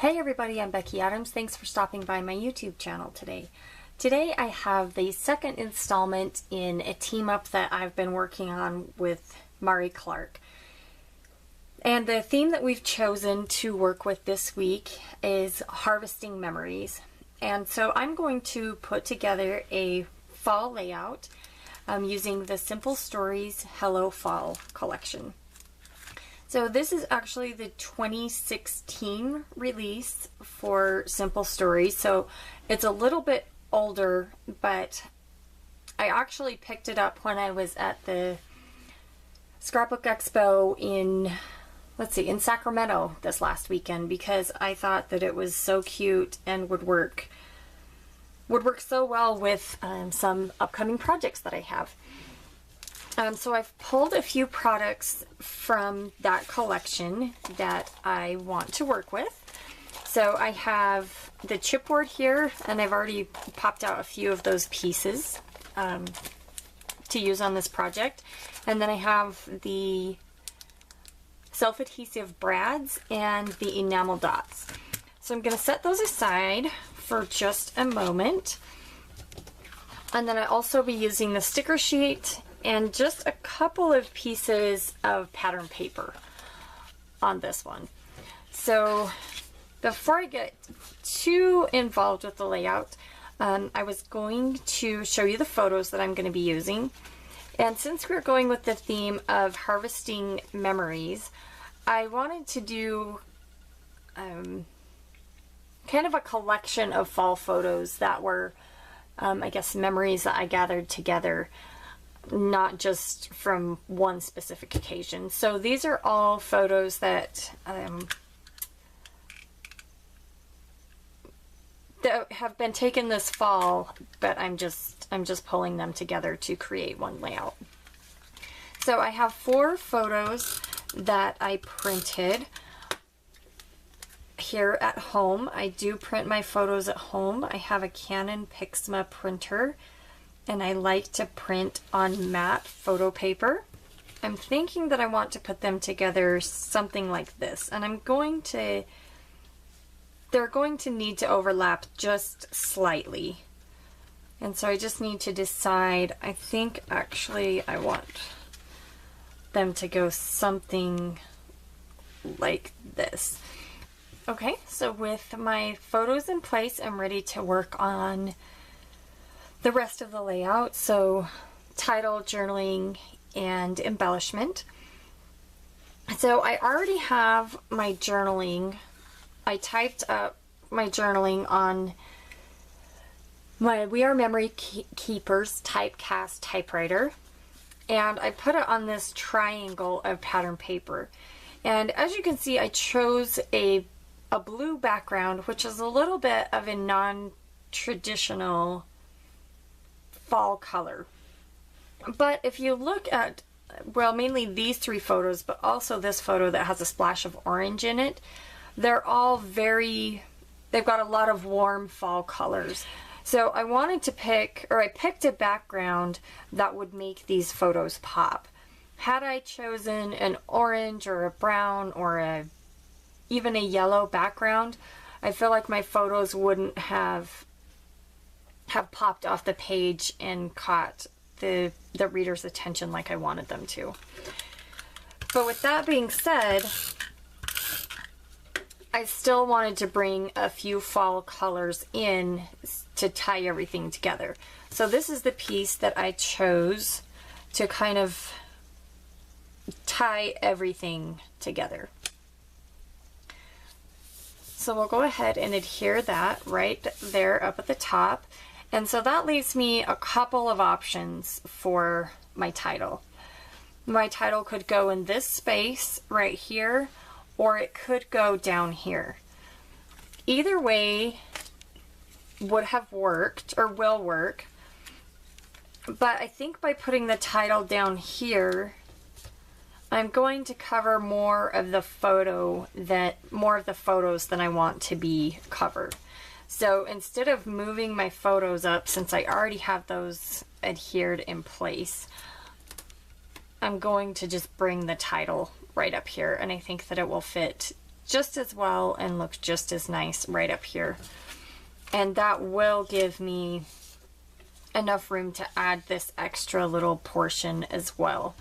Hey everybody, I'm Becky Adams. Thanks for stopping by my YouTube channel today. Today I have the second installment in a team up that I've been working on with Mari Clarke. And the theme that we've chosen to work with this week is harvesting memories. And so I'm going to put together a fall layout using the Simple Stories Hello Fall collection. So this is actually the 2016 release for Simple Stories, so it's a little bit older, but I actually picked it up when I was at the Scrapbook Expo in Sacramento this last weekend, because I thought that it was so cute and would work so well with some upcoming projects that I have. So I've pulled a few products from that collection that I want to work with. So I have the chipboard here, and I've already popped out a few of those pieces to use on this project. And then I have the self-adhesive brads and the enamel dots. So I'm going to set those aside for just a moment. And then I'll also be using the sticker sheet and just a couple of pieces of pattern paper on this one. So before I get too involved with the layout, I was going to show you the photos that I'm going to be using. And since we're going with the theme of harvesting memories, I wanted to do kind of a collection of fall photos that were, I guess, memories that I gathered together, not just from one specific occasion. So these are all photos that that have been taken this fall, but I'm just pulling them together to create one layout. So I have 4 photos that I printed here at home. I do print my photos at home. I have a Canon Pixma printer, and I like to print on matte photo paper. I'm thinking that I want to put them together something like this, and they're going to need to overlap just slightly. And so I just need to decide. I think actually I want them to go something like this. Okay, so with my photos in place, I'm ready to work on the rest of the layout. So title, journaling, and embellishment. So I already have my journaling. I typed up my journaling on my We Are Memory Keepers typecast typewriter, and I put it on this triangle of pattern paper. And as you can see, I chose a blue background, which is a little bit of a non-traditional fall color. But if you look at, well, mainly these 3 photos, but also this photo that has a splash of orange in it, they're all they've got a lot of warm fall colors. So I wanted to I picked a background that would make these photos pop. Had I chosen an orange or a brown or even a yellow background, I feel like my photos wouldn't have popped off the page and caught the reader's attention like I wanted them to. But with that being said, I still wanted to bring a few fall colors in to tie everything together. So this is the piece that I chose to kind of tie everything together. So we'll go ahead and adhere that right there up at the top. And so that leaves me a couple of options for my title. My title could go in this space right here, or it could go down here. Either way would have worked, or will work, but I think by putting the title down here, I'm going to cover more of the photos than I want to be covered. So instead of moving my photos up, since I already have those adhered in place, I'm going to just bring the title right up here, and I think that it will fit just as well and look just as nice right up here. And that will give me enough room to add this extra little portion as well.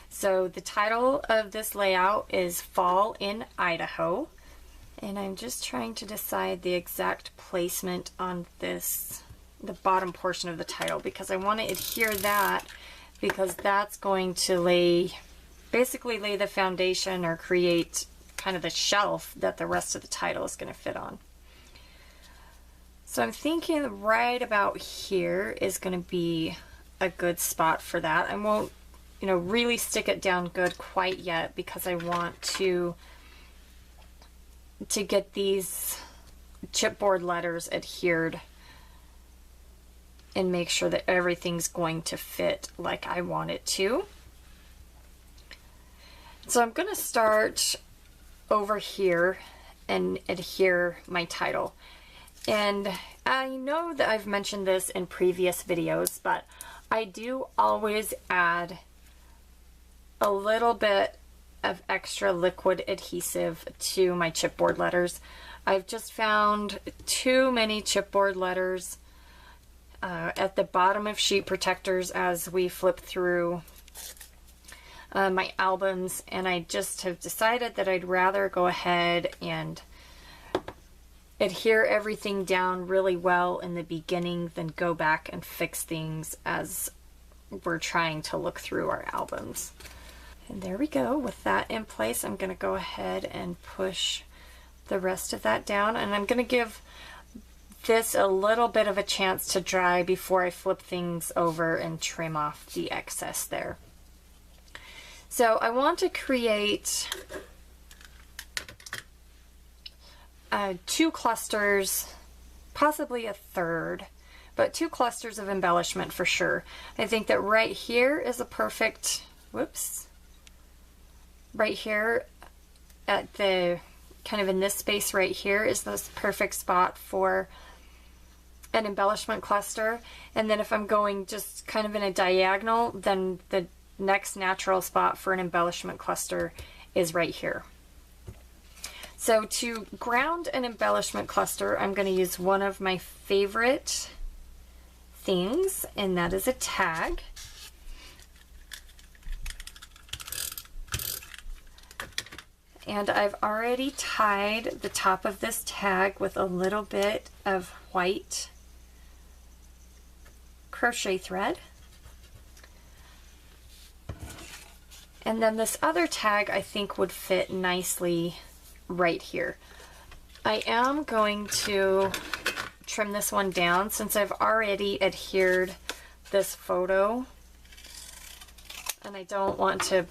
So the title of this layout is Fall in Idaho. And I'm just trying to decide the exact placement on this, the bottom portion of the title, because I want to adhere that, because that's going to basically lay the foundation or create kind of the shelf that the rest of the title is going to fit on. So I'm thinking right about here is going to be a good spot for that. I won't, really stick it down good quite yet, because I want to get these chipboard letters adhered and make sure that everything's going to fit like I want it to. So I'm going to start over here and adhere my title. And I know that I've mentioned this in previous videos, but I do always add a little bit of extra liquid adhesive to my chipboard letters. I've just found too many chipboard letters at the bottom of sheet protectors as we flip through my albums, and I just have decided that I'd rather go ahead and adhere everything down really well in the beginning than go back and fix things as we're trying to look through our albums. And there we go. With that in place, I'm going to go ahead and push the rest of that down, and I'm going to give this a little bit of a chance to dry before I flip things over and trim off the excess there. So I want to create 2 clusters, possibly a third, but 2 clusters of embellishment for sure. I think that right here is a perfect, right here at the, kind of in this space right here is this perfect spot for an embellishment cluster. And then if I'm going just kind of in a diagonal, then the next natural spot for an embellishment cluster is right here. So to ground an embellishment cluster, I'm going to use one of my favorite things, and that is a tag. And I've already tied the top of this tag with a little bit of white crochet thread. And then this other tag I think would fit nicely right here. I am going to trim this one down since I've already adhered this photo, and I don't want to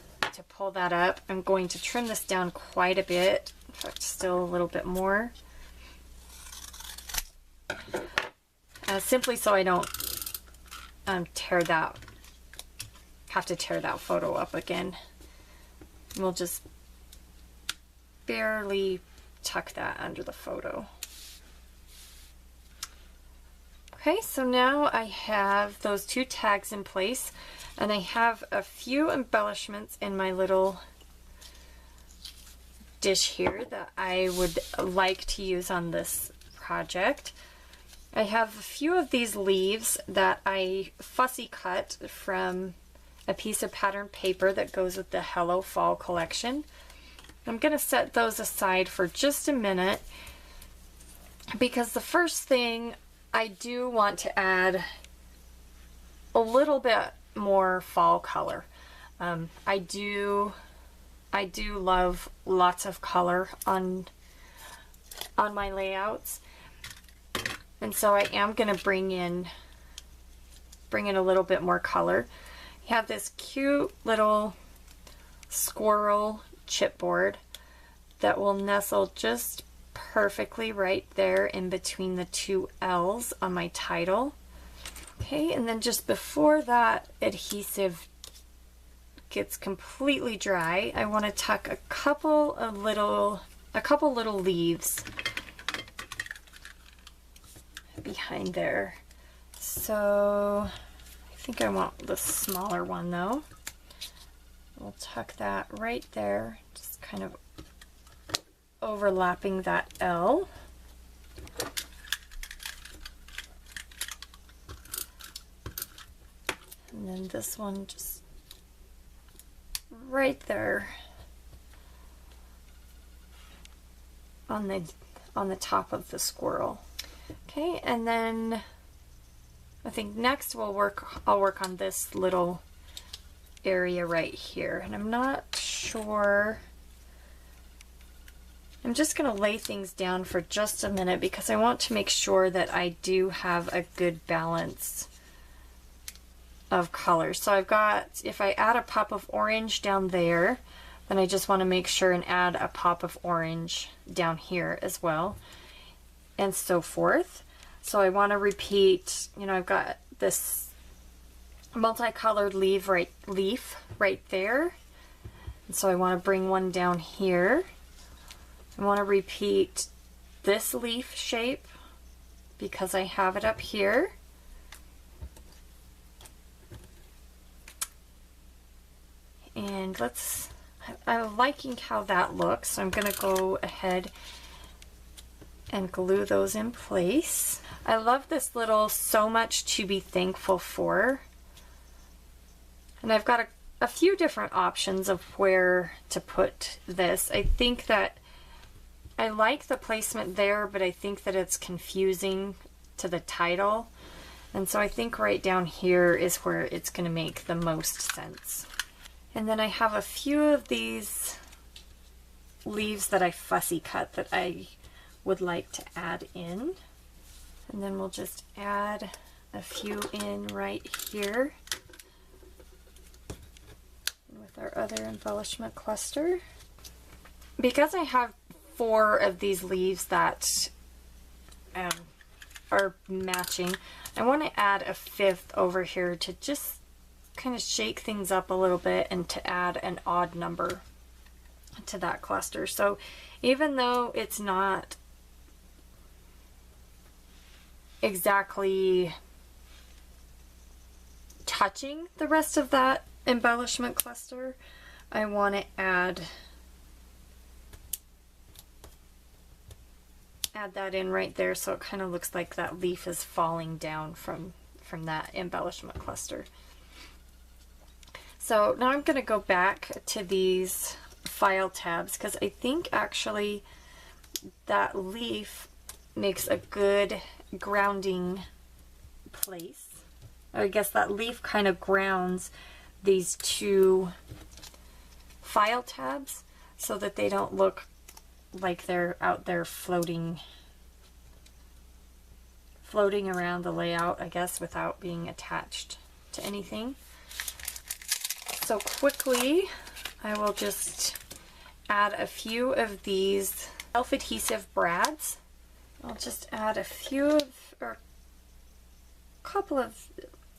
pull that up. I'm going to trim this down quite a bit, in fact still a little bit more, simply so I don't have to tear that photo up again. We'll just barely tuck that under the photo. Okay, so now I have those 2 tags in place, and I have a few embellishments in my little dish here that I would like to use on this project. I have a few of these leaves that I fussy cut from a piece of pattern paper that goes with the Hello Fall collection. I'm going to set those aside for just a minute, because the first thing I do want to add a little bit more fall color. I do love lots of color on my layouts, and so I am going to bring in a little bit more color. You have this cute little squirrel chipboard that will nestle just perfectly right there in between the 2 L's on my title. Okay, and then just before that adhesive gets completely dry, I want to tuck a couple little leaves behind there. So I think I want the smaller one though. We'll tuck that right there, just kind of overlapping that L. And then this one just right there on the top of the squirrel. Okay, and then I think next I'll work on this little area right here. And I'm not sure. I'm just going to lay things down for just a minute because I want to make sure that I do have a good balance of colors. So I've got, if I add a pop of orange down there, then I just want to make sure and add a pop of orange down here as well, and so forth. So I want to repeat, you know, I've got this multicolored leaf right there, and so I want to bring one down here. I want to repeat this leaf shape because I have it up here. And I'm liking how that looks, so I'm going to go ahead and glue those in place. I love this little "so much to be thankful for." And I've got a few different options of where to put this. I think that I like the placement there, but I think that it's confusing to the title. And so I think right down here is where it's going to make the most sense. And then I have a few of these leaves that I fussy cut that I would like to add in. And then we'll just add a few in right here with our other embellishment cluster. Because I have 4 of these leaves that are matching, I want to add a 5th over here to just kind of shake things up a little bit and to add an odd number to that cluster. So even though it's not exactly touching the rest of that embellishment cluster, I want to add that in right there, so it kind of looks like that leaf is falling down from that embellishment cluster. So now I'm going to go back to these file tabs because I think actually that leaf makes a good grounding place. I guess that leaf kind of grounds these 2 file tabs so that they don't look like they're out there floating around the layout, I guess, without being attached to anything. So quickly, I will just add a few of these self-adhesive brads. I'll just add a few of, or a couple of,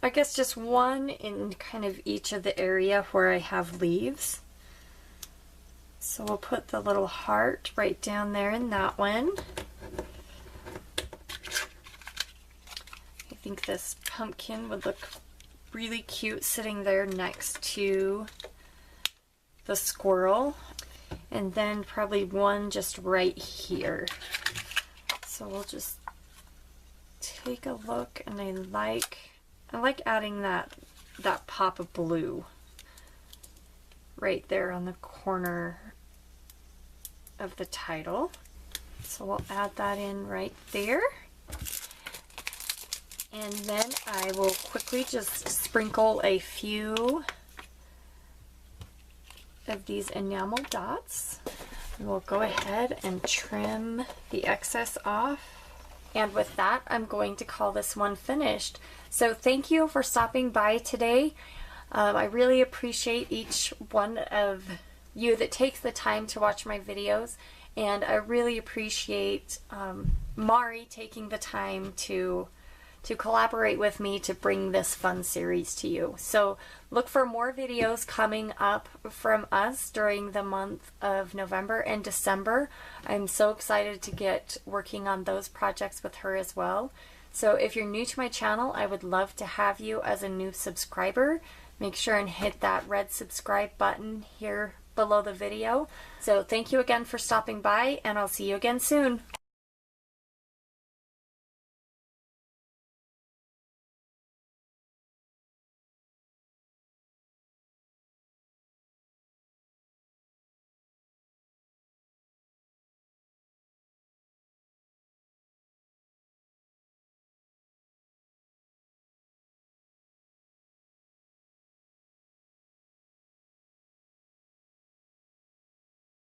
I guess just one in kind of each of the area where I have leaves. So we'll put the little heart right down there in that one. I think this pumpkin would look really cute sitting there next to the squirrel. And then probably one just right here. So we'll just take a look, and I like adding that pop of blue right there on the corner of the title. So we'll add that in right there. And then I will quickly just sprinkle a few of these enamel dots. We'll go ahead and trim the excess off. And with that, I'm going to call this one finished. So thank you for stopping by today. I really appreciate each one of you that takes the time to watch my videos, and I really appreciate Mari taking the time to collaborate with me to bring this fun series to you. So look for more videos coming up from us during the month of November and December. I'm so excited to get working on those projects with her as well. So if you're new to my channel, I would love to have you as a new subscriber. Make sure and hit that red subscribe button here below the video. So thank you again for stopping by, and I'll see you again soon.